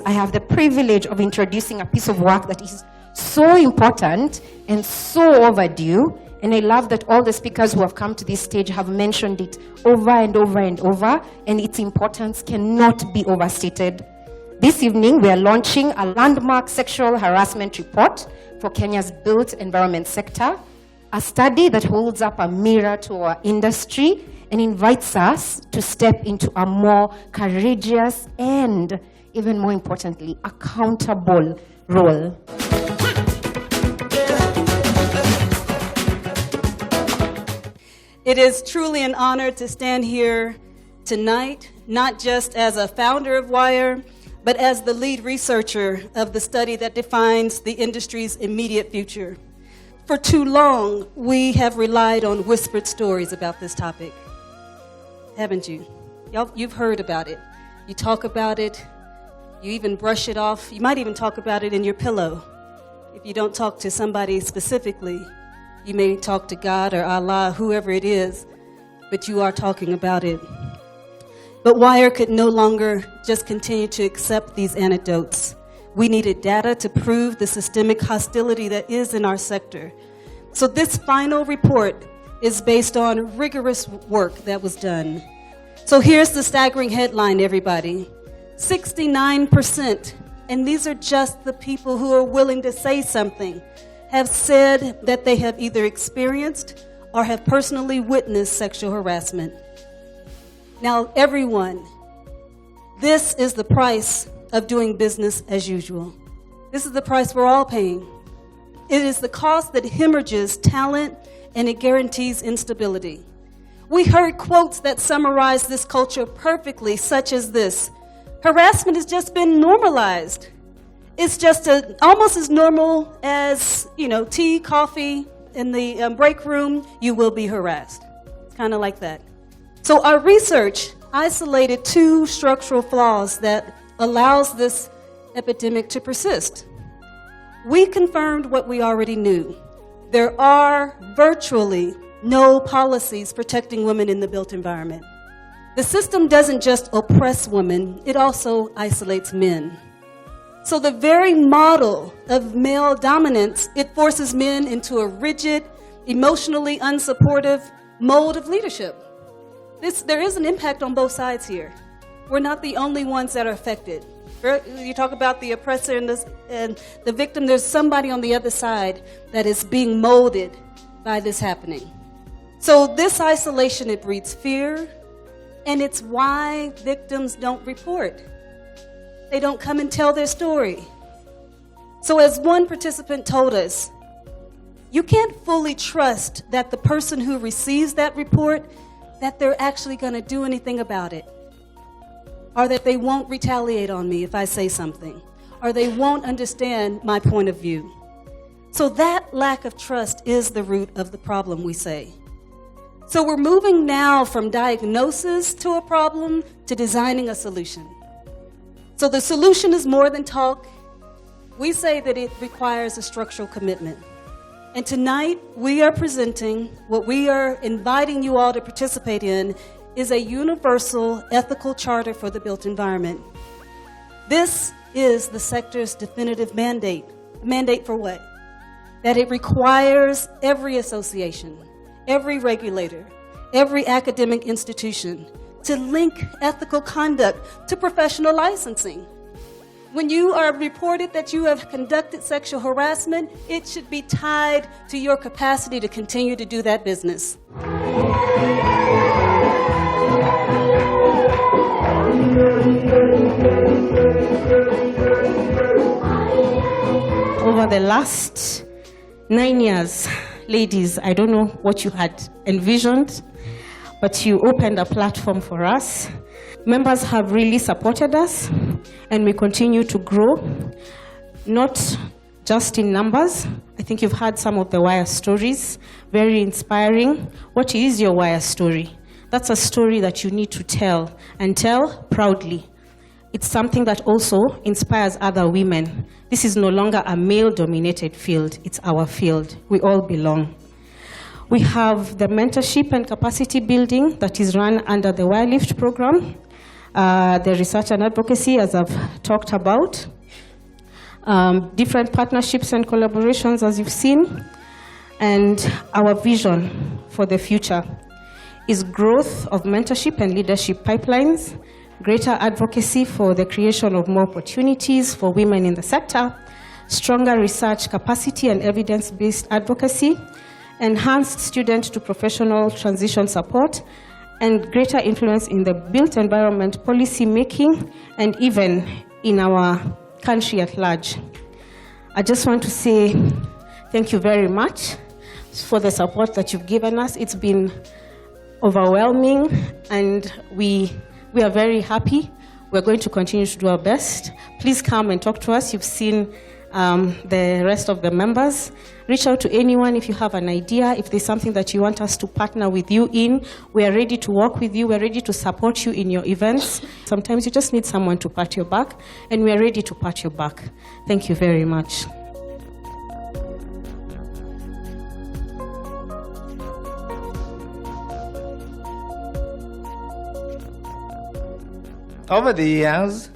I have the privilege of introducing a piece of work that is so important and so overdue. And I love that all the speakers who have come to this stage have mentioned it over and over and over, and its importance cannot be overstated. This evening, we are launching a landmark sexual harassment report for Kenya's built environment sector, a study that holds up a mirror to our industry and invites us to step into a more courageous and, even more importantly, accountable role. It is truly an honor to stand here tonight, not just as a founder of WIRE, but as the lead researcher of the study that defines the industry's immediate future. For too long, we have relied on whispered stories about this topic, haven't you? You've heard about it. You talk about it. You even brush it off. You might even talk about it in your pillow. If you don't talk to somebody specifically, you may talk to God or Allah, whoever it is, but you are talking about it. But WIRE could no longer just continue to accept these anecdotes. We needed data to prove the systemic hostility that is in our sector. So this final report is based on rigorous work that was done. So here's the staggering headline, everybody. 69%, and these are just the people who are willing to say something, have said that they have either experienced or have personally witnessed sexual harassment. Now, everyone, this is the price of doing business as usual. This is the price we're all paying. It is the cost that hemorrhages talent and it guarantees instability. We heard quotes that summarize this culture perfectly, such as this: harassment has just been normalized. It's just almost as normal as, tea, coffee in the break room, you will be harassed. It's kind of like that. So our research isolated 2 structural flaws that allows this epidemic to persist. We confirmed what we already knew. There are virtually no policies protecting women in the built environment. The system doesn't just oppress women, it also isolates men. So the very model of male dominance, it forces men into a rigid, emotionally unsupportive mode of leadership. There is an impact on both sides here. We're not the only ones that are affected. You talk about the oppressor and the victim, there's somebody on the other side that is being molded by this happening. So this isolation, it breeds fear, and it's why victims don't report. They don't come and tell their story. So as one participant told us, you can't fully trust that the person who receives that report, that they're actually going to do anything about it, or that they won't retaliate on me if I say something, or they won't understand my point of view. So that lack of trust is the root of the problem, we say. So we're moving now from diagnosis to a problem to designing a solution. So the solution is more than talk. We say that it requires a structural commitment. And tonight, we are presenting what we are inviting you all to participate in is a universal ethical charter for the built environment. This is the sector's definitive mandate. Mandate for what? That it requires every association, every regulator, every academic institution to link ethical conduct to professional licensing. When you are reported that you have conducted sexual harassment, it should be tied to your capacity to continue to do that business. Over the last 9 years, ladies, I don't know what you had envisioned, but you opened a platform for us. Members have really supported us, and we continue to grow, not just in numbers. I think you've heard some of the WIRE stories, very inspiring. What is your WIRE story? That's a story that you need to tell, and tell proudly. It's something that also inspires other women. This is no longer a male-dominated field. It's our field. We all belong. We have the mentorship and capacity building that is run under the WIRE Lift program. the research and advocacy, as I've talked about, different partnerships and collaborations, as you've seen, and our vision for the future is growth of mentorship and leadership pipelines, greater advocacy for the creation of more opportunities for women in the sector, stronger research capacity and evidence-based advocacy, enhanced student to professional transition support, and greater influence in the built environment policy making and even in our country at large. I just want to say thank you very much for the support that you've given us. It's been overwhelming, and we are very happy. We're going to continue to do our best. Please come and talk to us. You've seen the rest of the members. Reach out to anyone if you have an idea, if there's something that you want us to partner with you in. We are ready to work with you. We're ready to support you in your events. Sometimes you just need someone to pat your back, and we are ready to pat your back. Thank you very much. Over the years,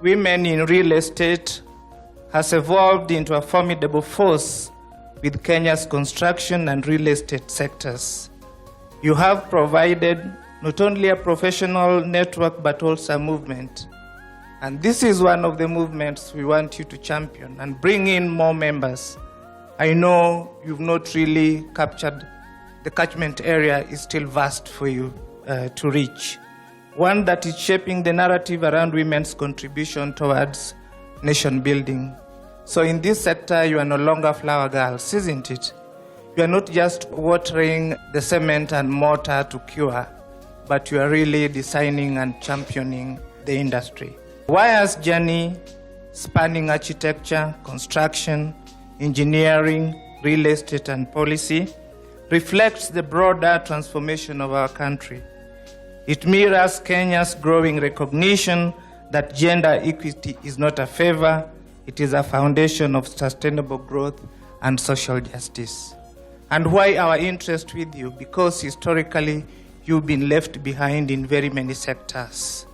women in real estate has evolved into a formidable force with Kenya's construction and real estate sectors. You have provided not only a professional network but also a movement. And this is one of the movements we want you to champion and bring in more members. I know you've not really captured the catchment area is still vast for you to reach. One that is shaping the narrative around women's contribution towards nation building. So in this sector, you are no longer flower girls, isn't it? You are not just watering the cement and mortar to cure, but you are really designing and championing the industry. Waya's journey, spanning architecture, construction, engineering, real estate, and policy, reflects the broader transformation of our country. It mirrors Kenya's growing recognition that gender equity is not a favor, it is a foundation of sustainable growth and social justice. And why our interest with you? Because historically, you've been left behind in very many sectors.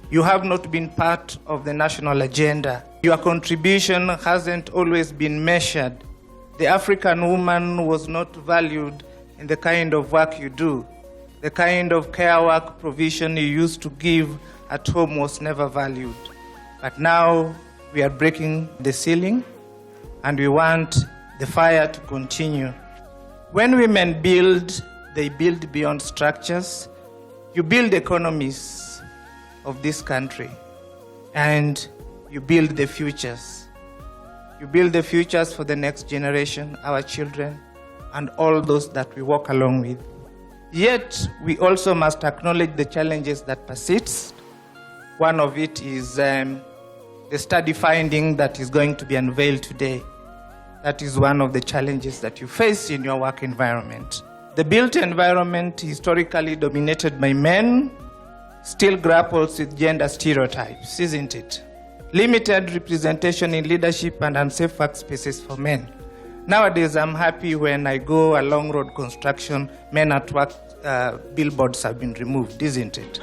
You have not been part of the national agenda. Your contribution hasn't always been measured. The African woman was not valued in the kind of work you do. The kind of care work provision you used to give at home was never valued. But now we are breaking the ceiling, and we want the fire to continue. When women build, they build beyond structures. You build economies of this country, and you build the futures. You build the futures for the next generation, our children, and all those that we walk along with. Yet, we also must acknowledge the challenges that persist. One of it is the study finding that is going to be unveiled today. That is one of the challenges that you face in your work environment. The built environment, historically dominated by men, still grapples with gender stereotypes, isn't it? Limited representation in leadership and unsafe workspaces for men. Nowadays, I'm happy when I go along road construction, men at work, billboards have been removed, isn't it?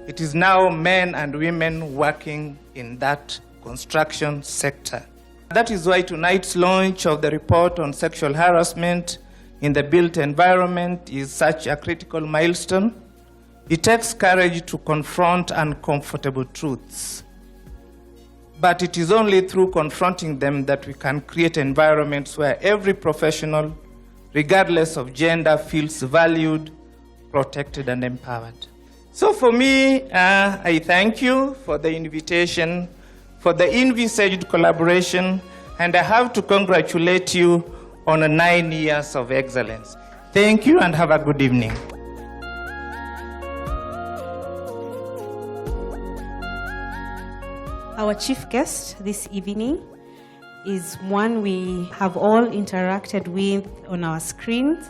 It is now men and women working in that construction sector. That is why tonight's launch of the report on sexual harassment in the built environment is such a critical milestone. It takes courage to confront uncomfortable truths. But it is only through confronting them that we can create environments where every professional, regardless of gender, feels valued, protected, and empowered. So for me, I thank you for the invitation, for the envisaged collaboration, and I have to congratulate you on 9 years of excellence. Thank you and have a good evening. Our chief guest this evening is one we have all interacted with on our screens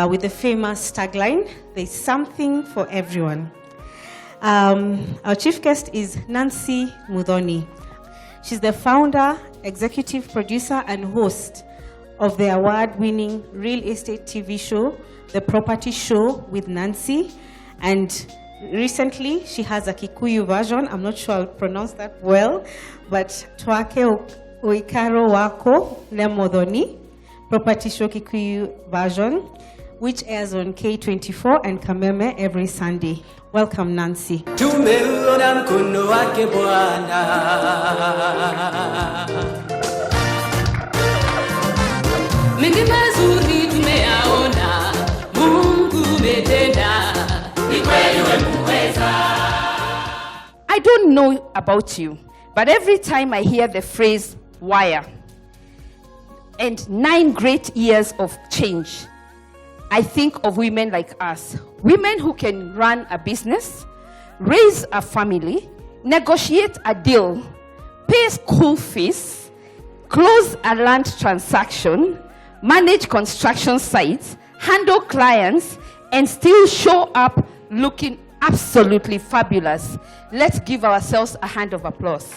with the famous tagline, "There's something for everyone." Our chief guest is Nancy Muthoni. She's the founder, executive producer, and host of the award-winning real estate TV show, The Property Show with Nancy, and Recently, she has a Kikuyu version. I'm not sure I'll pronounce that well, but Twake Oikaro Wako Lemodoni, Property Show Kikuyu version, which airs on K24 and Kameme every Sunday. Welcome, Nancy. Tumeona mkono wake Bwana. Mengi mazuri tumeyaona, Mungu umetenda, ni kweli umeweza. I don't know about you, but every time I hear the phrase wire and 9 great years of change, I think of women like us. Women who can run a business, raise a family, negotiate a deal, pay school fees, close a land transaction, manage construction sites, handle clients, and still show up looking absolutely fabulous. Let's give ourselves a hand of applause.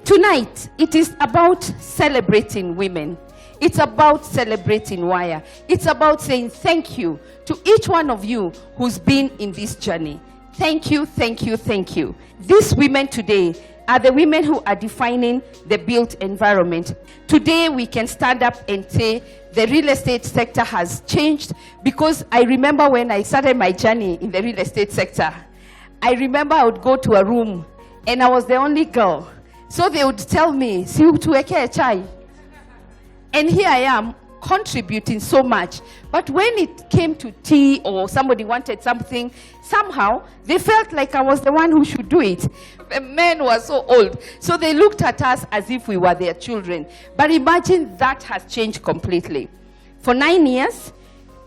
Tonight, it is about celebrating women. It's about celebrating Wire. It's about saying thank you to each one of you who's been in this journey. Thank you, thank you, thank you. These women today are the women who are defining the built environment. Today, we can stand up and say the real estate sector has changed, because I remember when I started my journey in the real estate sector, I remember I would go to a room and I was the only girl. So they would tell me, "Si tuweke chai." And here I am contributing so much. But when it came to tea or somebody wanted something, somehow they felt like I was the one who should do it. The men were so old. So they looked at us as if we were their children. But imagine that has changed completely. For 9 years,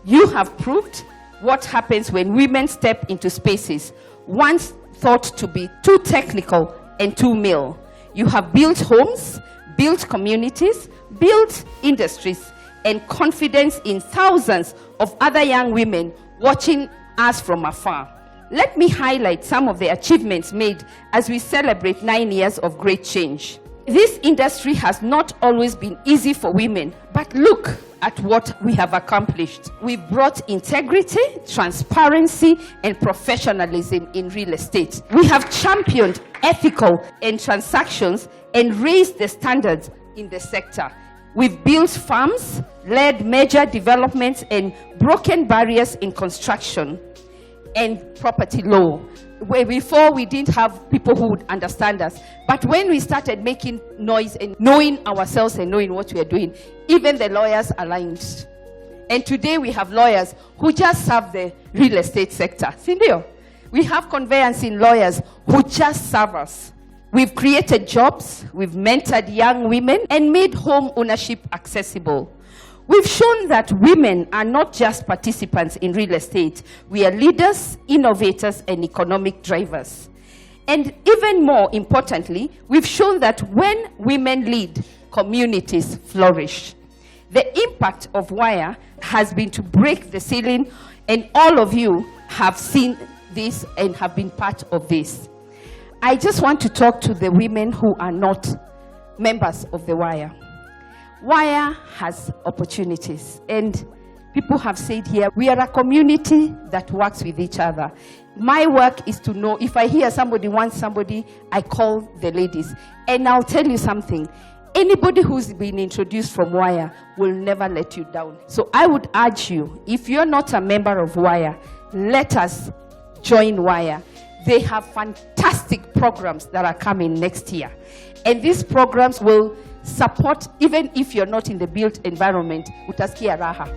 you have proved what happens when women step into spaces once thought to be too technical and too male. You have built homes, built communities, built industries, and confidence in thousands of other young women watching us from afar. Let me highlight some of the achievements made as we celebrate 9 years of great change. This industry has not always been easy for women, but look at what we have accomplished. We've brought integrity, transparency, and professionalism in real estate. We have championed ethical and transactions and raised the standards in the sector. We've built farms, led major developments, and broken barriers in construction and property law. Where before we didn't have people who would understand us. But when we started making noise and knowing ourselves and knowing what we are doing, even the lawyers aligned. And today we have lawyers who just serve the real estate sector. Sindio? We have conveyancing lawyers who just serve us. We've created jobs, we've mentored young women, and made home ownership accessible. We've shown that women are not just participants in real estate. We are leaders, innovators, and economic drivers. And even more importantly, we've shown that when women lead, communities flourish. The impact of Wire has been to break the ceiling, and all of you have seen this and have been part of this. I just want to talk to the women who are not members of the Wire. Wire has opportunities, and people have said here, we are a community that works with each other. My work is to know, if I hear somebody wants somebody, I call the ladies. And I'll tell you something, anybody who's been introduced from Wire will never let you down. So I would urge you, if you're not a member of Wire, let us join Wire. They have fantastic programs that are coming next year. And these programs will support, even if you're not in the built environment, utasikia raha.